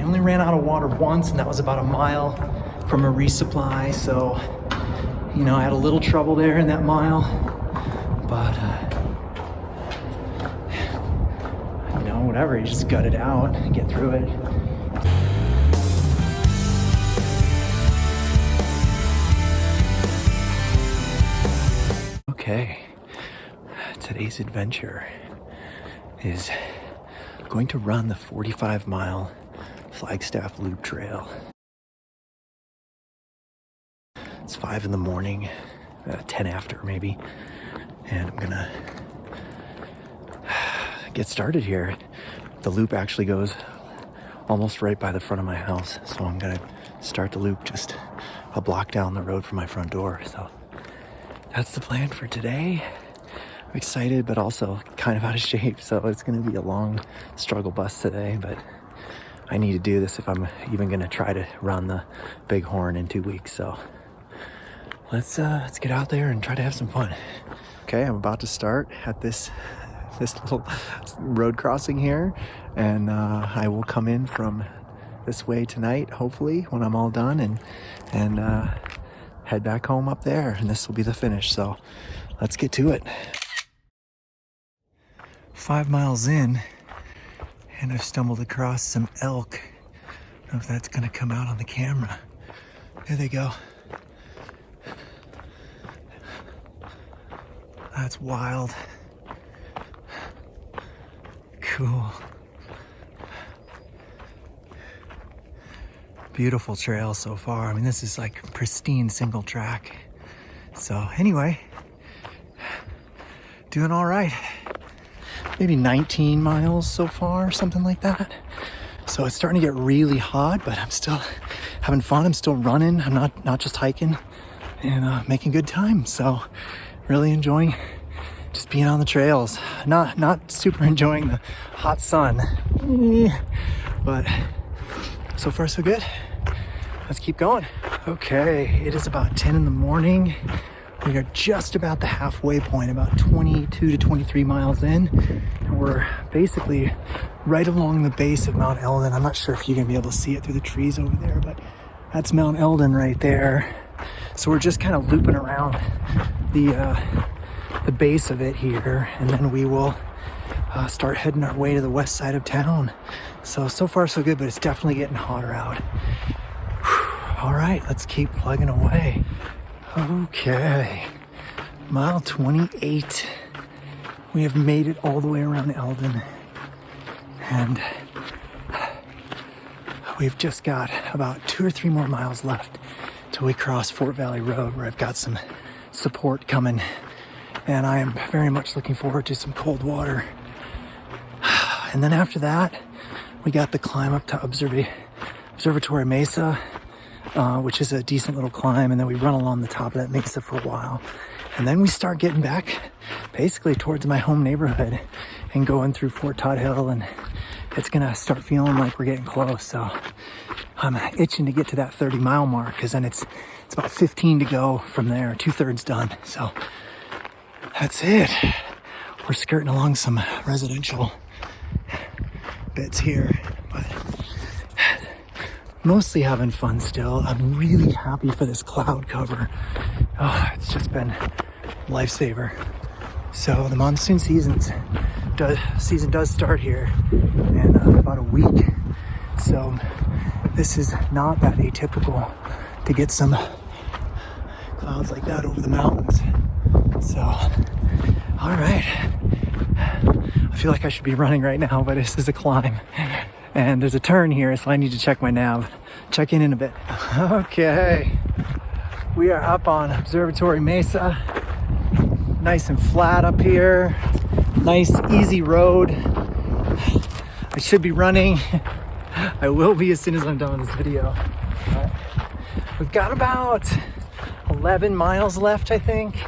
only ran out of water once, and that was about a mile from a resupply. So, you know, I had a little trouble there in that mile, but you know, whatever, you just gut it out and get through it. Okay, today's adventure is going to run the 45-mile Flagstaff Loop Trail. It's 5 in the morning, 10 after maybe, and I'm gonna get started here. The loop actually goes almost right by the front of my house, so I'm gonna start the loop just a block down the road from my front door. So that's the plan for today. I'm excited, but also kind of out of shape, so it's gonna be a long struggle bus today, but I need to do this if I'm even gonna try to run the Bighorn in 2 weeks. So let's get out there and try to have some fun. Okay, I'm about to start at this little road crossing here, and I will come in from this way tonight, hopefully, when I'm all done, and head back home up there, and this will be the finish. So let's get to it. 5 miles in, and I've stumbled across some elk. I don't know if that's gonna come out on the camera. There they go. That's wild. Cool. Beautiful trail so far. I mean, this is like pristine single track. So anyway, doing all right. Maybe 19 miles so far, something like that. So it's starting to get really hot, but I'm still having fun. I'm still running. I'm not just hiking, and making good time. So really enjoying just being on the trails. Not super enjoying the hot sun, but so far so good. Let's keep going. Okay, it is about 10 in the morning. We are just about the halfway point, about 22 to 23 miles in, and we're basically right along the base of Mount Eldon. I'm not sure if you're gonna be able to see it through the trees over there, but that's Mount Eldon right there. So we're just kind of looping around the base of it here, and then we will start heading our way to the west side of town. So far so good, but it's definitely getting hotter out. Whew. All right, let's keep plugging away. Okay, mile 28. We have made it all the way around Eldon, and we've just got about 2 or 3 more miles left till we cross Fort Valley Road, where I've got some support coming, and I am very much looking forward to some cold water. And then after that, we got the climb up to Observatory Mesa, which is a decent little climb, and then we run along the top of that mesa for a while, and then we start getting back basically towards my home neighborhood and going through Fort Todd Hill, and it's gonna start feeling like we're getting close. So I'm itching to get to that 30-mile mark, because then it's about 15 to go from there, 2/3 done. So that's it. We're skirting along some residential bits here, but mostly having fun still. I'm really happy for this cloud cover. Oh, it's just been a lifesaver. So the monsoon season does start here in about a week. So this is not that atypical to get some clouds like that over the mountains. So, all right. I feel like I should be running right now, but this is a climb. And there's a turn here, so I need to check my nav. Check in a bit. Okay. We are up on Observatory Mesa. Nice and flat up here. Nice, easy road. I should be running. I will be as soon as I'm done with this video. We've got about 11 miles left, I think.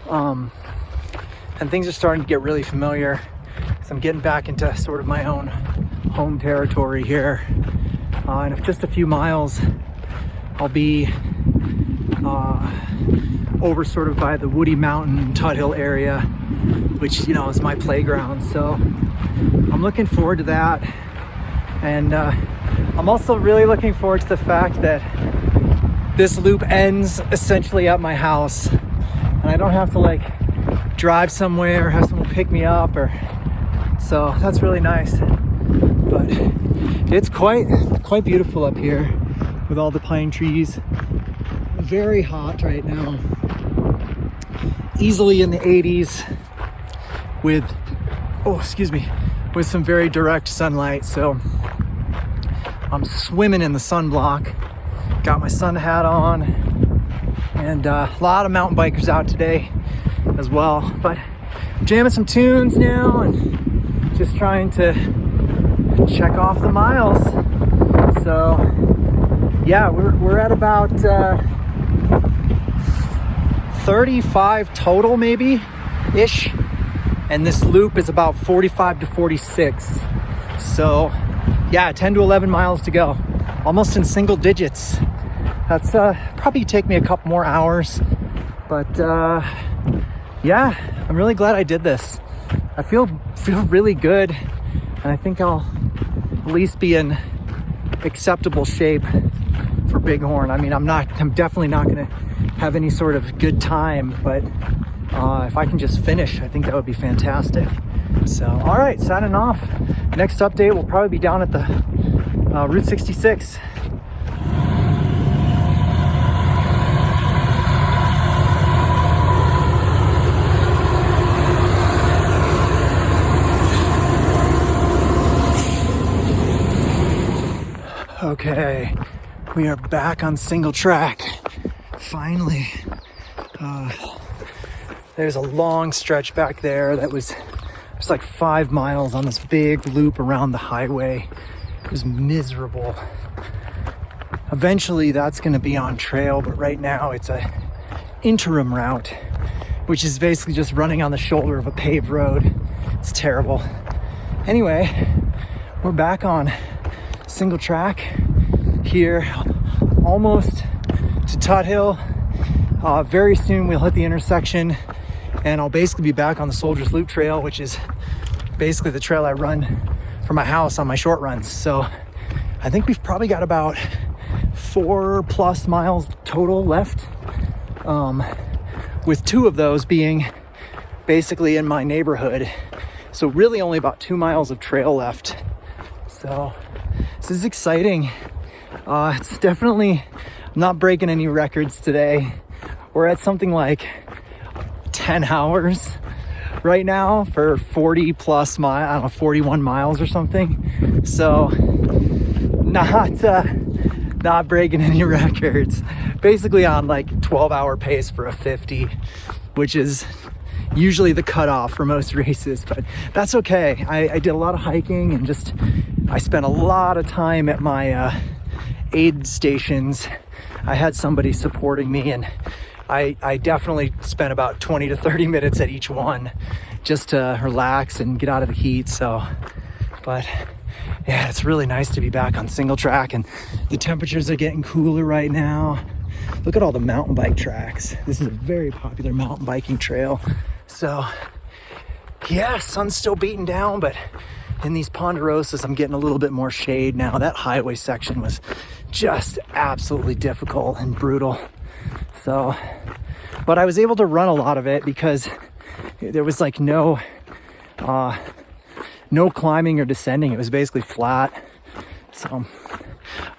And things are starting to get really familiar. So I'm getting back into sort of my own home territory here. And in just a few miles, I'll be over sort of by the Woody Mountain, Todd Hill area, which, you know, is my playground. So I'm looking forward to that. And I'm also really looking forward to the fact that this loop ends essentially at my house, and I don't have to like drive somewhere or have someone pick me up, or so that's really nice. But it's quite beautiful up here with all the pine trees. Very hot right now, easily in the 80s with with some very direct sunlight. So I'm swimming in the sunblock, got my sun hat on, and a lot of mountain bikers out today as well. But jamming some tunes now and just trying to check off the miles. So yeah, we're at about 35 total maybe ish, and this loop is about 45 to 46. So yeah, 10 to 11 miles to go, almost in single digits. That's probably take me a couple more hours, but yeah, I'm really glad I did this. I feel really good, and I think I'll at least be in acceptable shape for Bighorn. I mean, I'm definitely not gonna have any sort of good time, but if I can just finish, I think that would be fantastic. So, all right, signing off. Next update will probably be down at the Route 66. Okay, we are back on single track. Finally. There's a long stretch back there that was like 5 miles on this big loop around the highway. It was miserable. Eventually that's gonna be on trail, but right now it's a interim route, which is basically just running on the shoulder of a paved road. It's terrible. Anyway, we're back on single track here, almost to Tut Hill. Very soon we'll hit the intersection, and I'll basically be back on the Soldiers Loop Trail, which is basically the trail I run from my house on my short runs. So I think we've probably got about 4+ miles total left, with 2 of those being basically in my neighborhood. So really only about 2 miles of trail left. So this is exciting. It's definitely not breaking any records today. We're at something like 10 hours right now for 40+ miles, I don't know, 41 miles or something. So not breaking any records. Basically on like 12-hour pace for a 50, which is usually the cutoff for most races, but that's okay. I did a lot of hiking and I spent a lot of time at my aid stations. I had somebody supporting me, and I definitely spent about 20 to 30 minutes at each one just to relax and get out of the heat. So, but yeah, it's really nice to be back on single track, and the temperatures are getting cooler right now. Look at all the mountain bike tracks. This is a very popular mountain biking trail. So yeah, sun's still beating down, but in these ponderosas, I'm getting a little bit more shade now. That highway section was just absolutely difficult and brutal. So, but I was able to run a lot of it because there was like no climbing or descending. It was basically flat. So,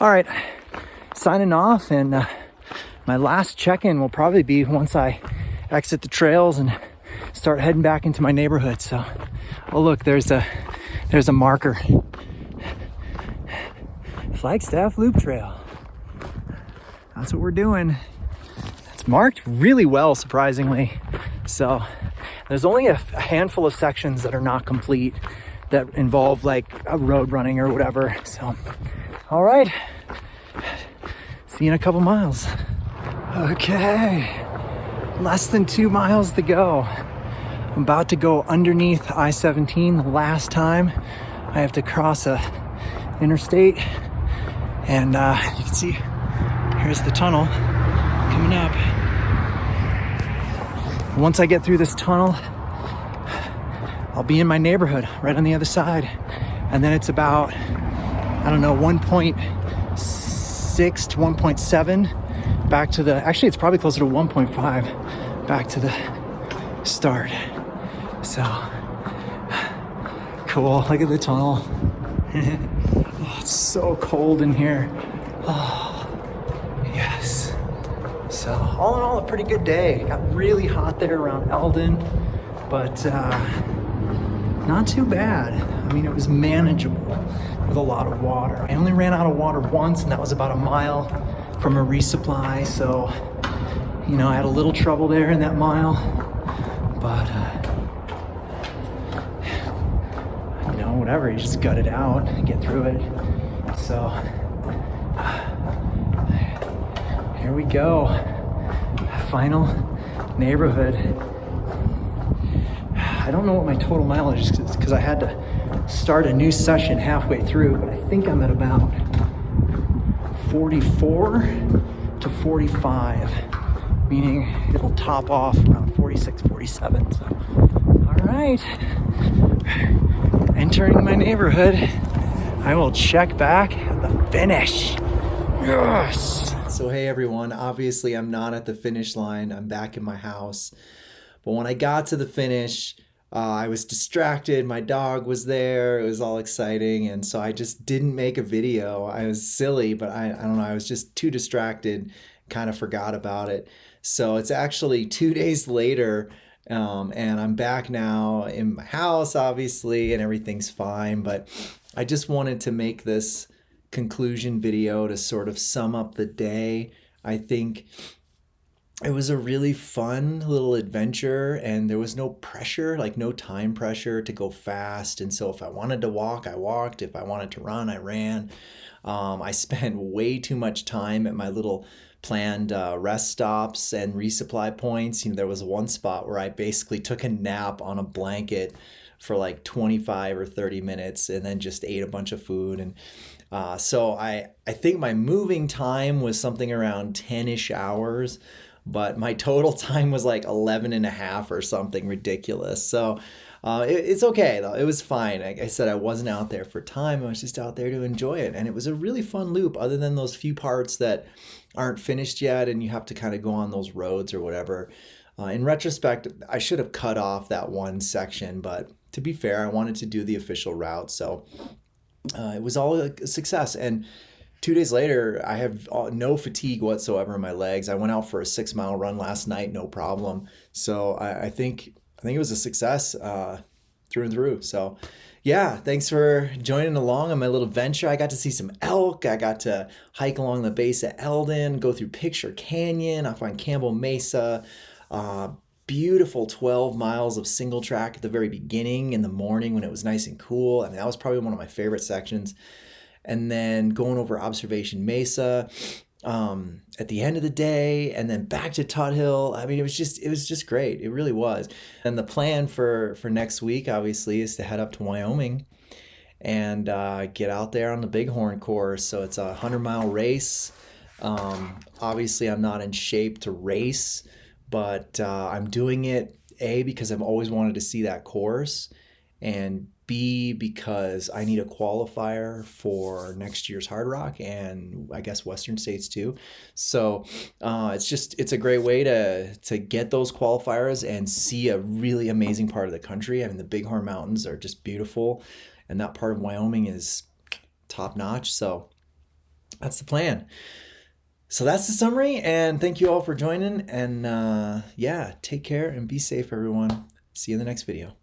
all right, signing off, and my last check-in will probably be once I exit the trails and start heading back into my neighborhood. So, oh look, there's a marker. Flagstaff Loop Trail. That's what we're doing. It's marked really well, surprisingly. So there's only a handful of sections that are not complete that involve like a road running or whatever. So, all right. See you in a couple miles. Okay. Less than 2 miles to go. I'm about to go underneath I-17 the last time. I have to cross a interstate, and you can see here's the tunnel coming up. Once I get through this tunnel, I'll be in my neighborhood right on the other side, and then it's about I don't know, 1.6 to 1.7 back to the, actually it's probably closer to 1.5 back to the start. So cool, look at the tunnel. Oh, it's so cold in here. Oh, yes. So all in all, a pretty good day. Got really hot there around Eldon, but not too bad. I mean, it was manageable with a lot of water. I only ran out of water once, and that was about a mile from a resupply. So, you know, I had a little trouble there in that mile, but you know, whatever, you just gut it out and get through it. So here we go. Final neighborhood. I don't know what my total mileage is because I had to start a new session halfway through, but I think I'm at about 44 to 45, meaning it'll top off around 46, 47. So, all right, entering my neighborhood. I will check back at the finish. Yes. So hey everyone, obviously I'm not at the finish line. I'm back in my house. But when I got to the finish, I was distracted. My dog was there. It was all exciting. And so I just didn't make a video. I was silly, but I don't know. I was just too distracted, kind of forgot about it. So it's actually 2 days later, and I'm back now in my house, obviously, and everything's fine. But I just wanted to make this conclusion video to sort of sum up the day. I think it was a really fun little adventure, and there was no pressure, like no time pressure to go fast. And so if I wanted to walk, I walked. If I wanted to run, I ran. I spent way too much time at my little planned rest stops and resupply points. You know, there was one spot where I basically took a nap on a blanket for like 25 or 30 minutes and then just ate a bunch of food. And so I think my moving time was something around 10-ish hours, but my total time was like 11 and a half or something ridiculous. So it's okay though. It was fine. Like I said, I wasn't out there for time. I was just out there to enjoy it. And it was a really fun loop other than those few parts that aren't finished yet and you have to kind of go on those roads or whatever. In retrospect, I should have cut off that one section, but to be fair, I wanted to do the official route. So it was all a success. And 2 days later, I have no fatigue whatsoever in my legs. I went out for a 6-mile run last night, no problem. So I think it was a success through and through. So yeah, thanks for joining along on my little venture. I got to see some elk. I got to hike along the base of Eldon, go through Picture Canyon, up on Campbell Mesa. Beautiful 12 miles of single track at the very beginning in the morning when it was nice and cool. I mean, that was probably one of my favorite sections. And then going over Observation Mesa at the end of the day, and then back to Tut Hill. I mean, it was just great. It really was. And the plan for next week, obviously, is to head up to Wyoming and get out there on the Bighorn course. So it's a 100-mile race. Obviously, I'm not in shape to race, but I'm doing it, A, because I've always wanted to see that course, and B, because I need a qualifier for next year's Hard Rock and I guess Western States too. So it's a great way to get those qualifiers and see a really amazing part of the country. I mean, the Bighorn Mountains are just beautiful, and that part of Wyoming is top notch. So that's the plan. So that's the summary, and thank you all for joining. And yeah, take care and be safe, everyone. See you in the next video.